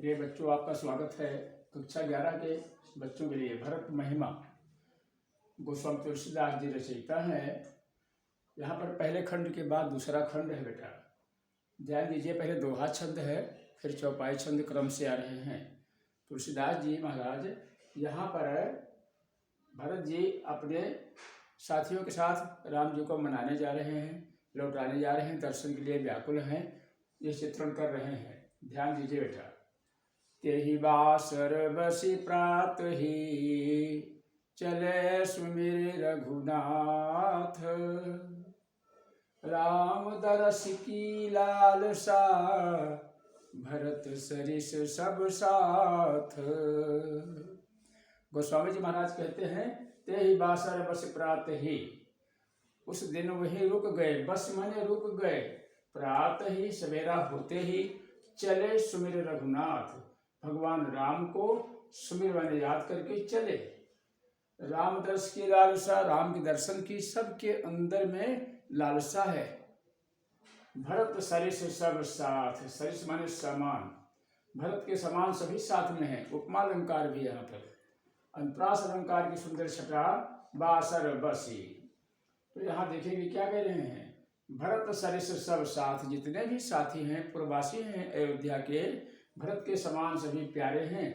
प्रिय बच्चों, आपका स्वागत है कक्षा 11 के बच्चों के लिए। भरत महिमा गोस्वामी तुलसीदास जी रचयिता हैं। यहाँ पर पहले खंड के बाद दूसरा खंड है बेटा, ध्यान दीजिए। पहले दोहा छंद है, फिर चौपाई छंद क्रम से आ रहे हैं। तुलसीदास जी महाराज यहाँ पर भरत जी अपने साथियों के साथ राम जी को मनाने जा रहे हैं, लौटाने जा रहे हैं, दर्शन के लिए व्याकुल हैं, ये चित्रण कर रहे हैं। ध्यान दीजिए बेटा। तेहि बासर बसी प्रात ही, चले सुमिर रघुनाथ। राम दरस की लालसा, भरत सरिस सब साथ। गोस्वामी जी महाराज कहते हैं, तेहि बासर बस प्रात ही, उस दिन वही रुक गए। बस माने रुक गए। प्रात ही सवेरा होते ही, चले सुमिर रघुनाथ, भगवान राम को सुमिर माने याद करके चले। राम दर्श की लालसा, राम के दर्शन की सबके अंदर में लालसा है। भरत सरिस सब साथ, सरिस माने समान, भरत के समान सभी साथ में है। उपमा अलंकार भी यहाँ पर, अनुप्रास अलंकार की सुंदर छटा बासर बसी। तो यहाँ देखेंगे क्या कह रहे हैं, भरत सरिस सब साथ, जितने भी साथी हैं, पूर्ववासी हैं अयोध्या के, भरत के समान सभी प्यारे हैं।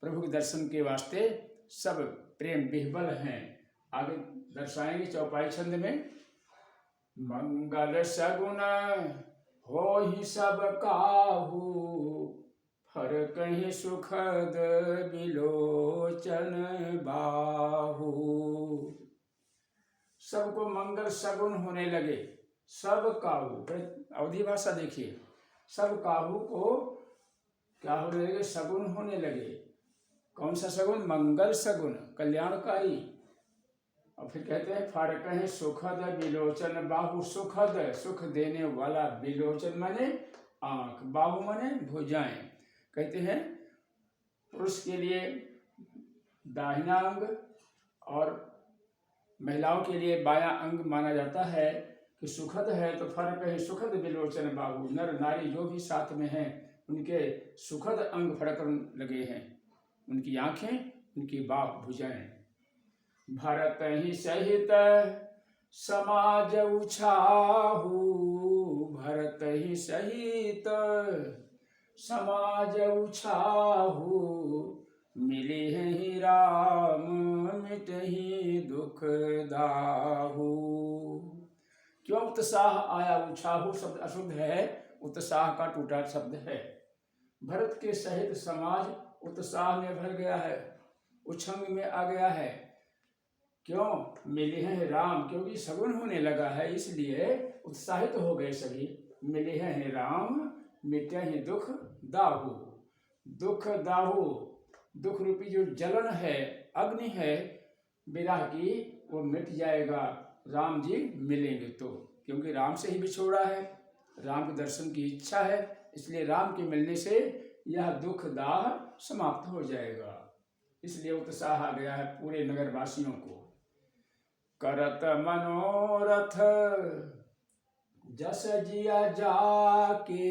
प्रभु के दर्शन के वास्ते सब प्रेम विह्वल हैं। आगे दर्शाएंगे चौपाई छंद में। मंगल सगुन हो ही सब काहू, फर कहीं सुखद बिलोचन बाहू। सबको मंगल सगुन होने लगे। सब काहू, अवधि भाषा देखिए। सब काहू को क्या होने लगे, सगुन होने लगे। कौन सा सगुन? मंगल सगुन, कल्याणकारी। और फिर कहते हैं, फारक है सुखद बिलोचन बाहु। सुखद, सुख देने वाला, बिलोचन माने आंख, बाहु माने भुजाएं। कहते हैं पुरुष के लिए दाहिना अंग और महिलाओं के लिए बायां अंग माना जाता है कि सुखद है। तो फर्क है सुखद बिलोचन बाहु, नर नारी जो भी साथ में हैं उनके सुखद अंग फड़कन लगे हैं, उनकी आंखें, उनकी बाह, भुजाएं। भरत ही सहित समाज उछाहू, भरत ही सहित समाज उछाहू। मिले हैं राम मिटहि दुख दाहू। क्यों उत्साह आया? उछाहू शब्द अशुद्ध है, उत्साह का टूटा शब्द है। भरत के सहित समाज उत्साह में भर गया है, उछंग में आ गया है। क्यों? मिले हैं राम, क्योंकि सगुन होने लगा है, इसलिए उत्साहित हो गए सभी। मिले हैं राम मिटे हैं दुख दाहू। दुख दाहू, दुख रूपी जो जलन है, अग्नि है विरह की, वो मिट जाएगा राम जी मिलेंगे तो। क्योंकि राम से ही बिछोड़ा है, राम के दर्शन की इच्छा है, इसलिए राम के मिलने से यह दुख दाह समाप्त हो जाएगा। इसलिए उत्साह आ गया है पूरे नगर वासियों को। करत मनोरथ जस जिया जाके,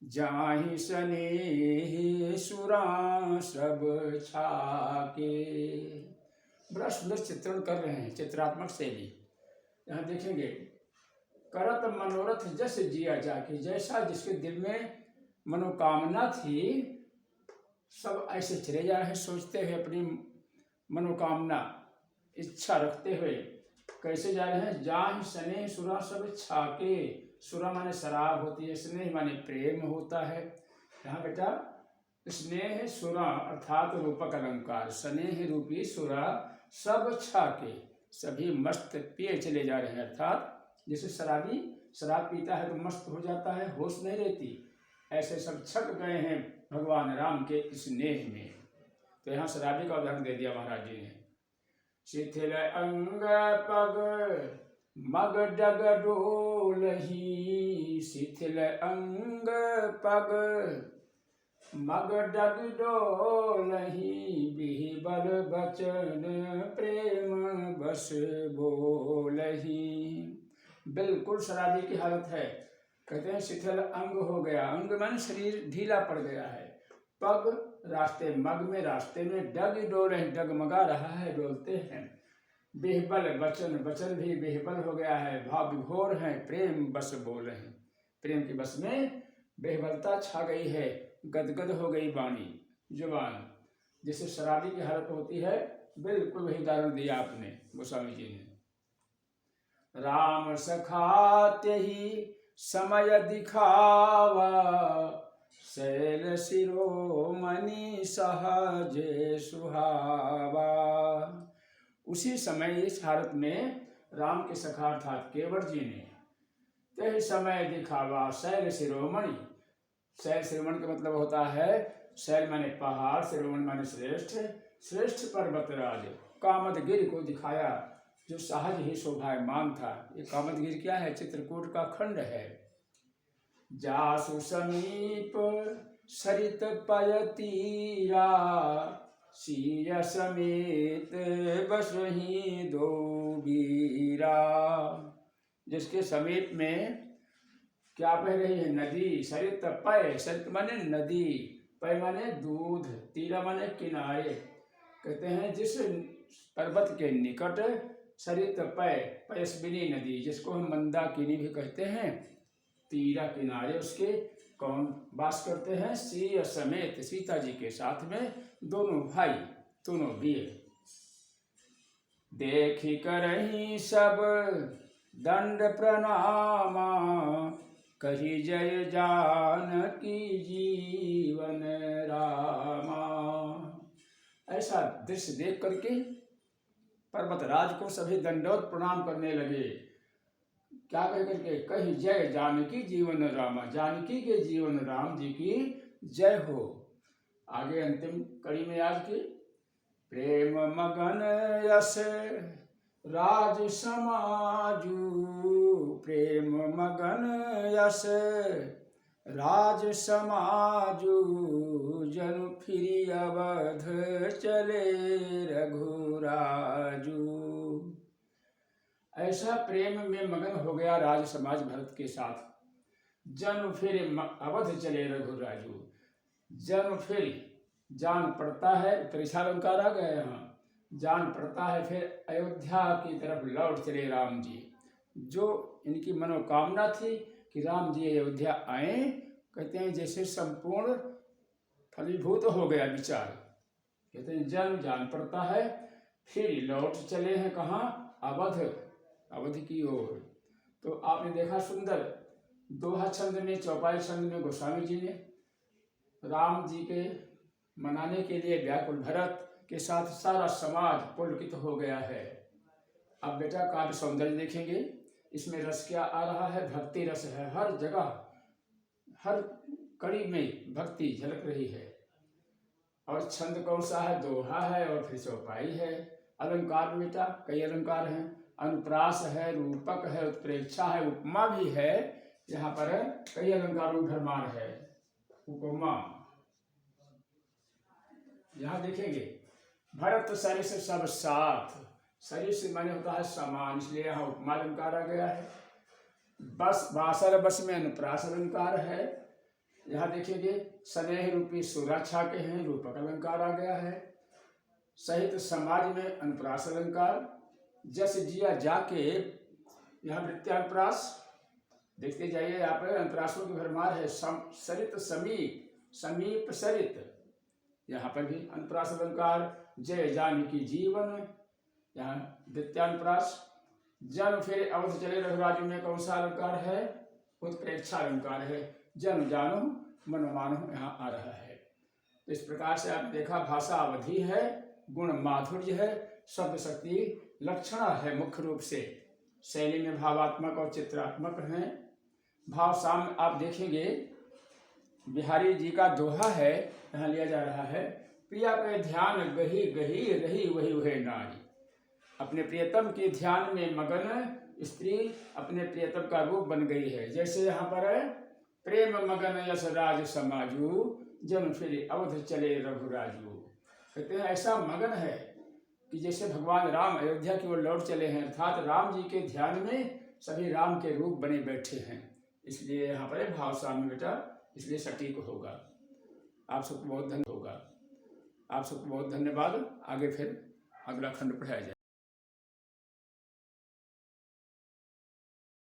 जाहि सनेह सुरा सब छाके। बड़ा सुंदर चित्रण कर रहे हैं, चित्रात्मक शैली। यहाँ देखेंगे, करत मनोरथ जस जिया जाके, जैसा जिसके दिल में मनोकामना थी, सब ऐसे चले जा रहे हैं, सोचते हुए अपनी मनोकामना इच्छा रखते हुए। कैसे जा रहे हैं? जाहि स्नेह सुरा सब छाके। सुरा माने शराब होती है, स्नेह माने प्रेम होता है। यहाँ बेटा स्नेह सुरा अर्थात रूपक अलंकार, स्नेह रूपी सुरा सब छाके, सभी मस्त पिए चले जा रहे हैं। अर्थात जैसे शराबी शराब पीता है तो मस्त हो जाता है, होश नहीं रहती, ऐसे सब छक गए हैं भगवान राम के स्नेह में। तो यहाँ शराबी का उदाहरण दे दिया महाराज जी ने। शिथिल अंग पग मग डग डोलही, शिथिल अंग पग मग डग डोलही। बिहिबल बचन प्रेम बस बोलही। बिल्कुल शराबी की हालत है, कहते हैं शिथिल अंग हो गया, अंग माने शरीर ढीला पड़ गया है। पग रास्ते मग में, रास्ते में डग डोले, डगमगा रहा है, डोलते हैं। बेहबल वचन, वचन भी बेहबल हो गया है, भाव विभोर है, प्रेम बस बोले हैं। प्रेम की बस में बेहबलता छा गई है, गदगद हो गई वाणी जुबान, जैसे शराबी की हालत होती है, बिल्कुल वही उदाहरण दिया आपने गोस्वामी जी ने। राम सखाते ही समय दिखावा, शैल शिरोमणि सहजे सुहावा। उसी समय इस हालत में राम के सखा अर्थात केवट जी ने तही समय दिखावा शैल शिरोमणि। शैल शिरोमणि का मतलब होता है, शैल माने पहाड़, शिरोमणि माने श्रेष्ठ, श्रेष्ठ पर्वतराज कामदगिरि को दिखाया, जो सहज ही शोभायमान था। ये कामदगिरि क्या है? चित्रकूट का खंड है। जासु समीप सरित पय तीरा, सिय समेत बसहि दो बीरा। जिसके समीप में क्या बह रही है? नदी। सरित पय, सरित माने नदी, पय माने दूध, तीरा माने किनारे। कहते हैं जिस पर्वत के निकट सरित पय, पयस्विनी नदी, जिसको हम मंदाकिनी भी कहते हैं, तीरा किनारे उसके कौन वास करते हैं? सिय समेत, सीता जी के साथ में दोनों भाई, दोनों वीर। देखी करही सब दंड प्रणामा, कही जय जानकी जीवन रामा। ऐसा दृश्य देख करके पर्वतराज को सभी दंडोत प्रणाम करने लगे। क्या कह करके? कही जय जानकी जीवन रामा, जानकी के जीवन राम जी की जय हो। आगे अंतिम कड़ी में आज की, प्रेम मगन यश राज समाजू, प्रेम मगन यश राज समाजू, जनु फिरी अवध चले रघुराजू। ऐसा प्रेम में मगन हो गया राज समाज भरत के साथ। जन फिर अवध चले रघुराजू। जन फिर जान पड़ता है, त्रिशालंकार आ गए यहाँ, जान पड़ता है फिर अयोध्या की तरफ लौट चले राम जी। जो इनकी मनोकामना थी कि राम जी अयोध्या आए, कहते हैं जैसे संपूर्ण फलीभूत हो गया विचार। कहते हैं जन जान पड़ता है, फिर लौट चले हैं कहाँ? अवध, अवध की ओर। तो आपने देखा सुंदर दोहा छंद में, चौपाई छंद में गोस्वामी जी ने राम जी के मनाने के लिए व्याकुल भरत के साथ सारा समाज पुलकित हो गया है। अब बेटा काव्य सौंदर्य देखेंगे, इसमें रस क्या आ रहा है? भक्ति रस है। हर जगह, हर कड़ी में भक्ति झलक रही है। और छंद कौन सा है? दोहा है और फिर चौपाई है। अलंकार बेटा कई अलंकार हैं, अनुप्रास है, रूपक है, उत्प्रेक्षा है, उपमा भी है। यहाँ पर कई अलंकारों में भरमार है। उपमा यहाँ देखेंगे, भरत सरिस सब साथ, सरिस माने होता है समान, इसलिए यहाँ उपमा अलंकार आ गया है। बस बासर बस में अनुप्रास अलंकार है। यहाँ देखेंगे स्नेह रूपी सुरक्षा के हैं, रूपक अलंकार आ गया है। सहित समाज में अनुप्रास अलंकार। जस जिया जाके, यहाँ वृत्यानुप्रास देखते जाइए, यहाँ पर अनुप्रासों की भरमार है। सरित समीप, समीप सरित, यहाँ पर भी अनुप्रास अलंकार। जय जानकी जीवन, यहाँ वृत्यानुप्रास। जन फिर अवध चले रघुराजू में कौन सा अलंकार है? उत्प्रेक्षा अलंकार है। जन जानो मन मानो यहाँ आ रहा है। तो इस प्रकार से आपने देखा, भाषा अवधि है, गुण माधुर्य है, शब्द शक्ति लक्षणा है मुख्य रूप से। शैली में भावात्मक और चित्रात्मक हैं। भाव साम आप देखेंगे, बिहारी जी का दोहा है, यहाँ लिया जा रहा है, प्रिया पे ध्यान गही गही रही वही वही नारी। अपने प्रियतम के ध्यान में मगन स्त्री अपने प्रियतम का रूप बन गई है। जैसे यहाँ पर है, प्रेम मगन यश राज समाजू, जन फिर अवध चले रघुराजू। कहते हैं ऐसा मगन है कि जैसे भगवान राम अयोध्या की ओर लौट चले हैं, अर्थात राम जी के ध्यान में सभी राम के रूप बने बैठे हैं। इसलिए यहाँ पर भाव साम्य बेटा, इसलिए सटीक होगा। आप सबको बहुत धन्यवाद। आगे फिर अगला खंड पढ़ाया जाए।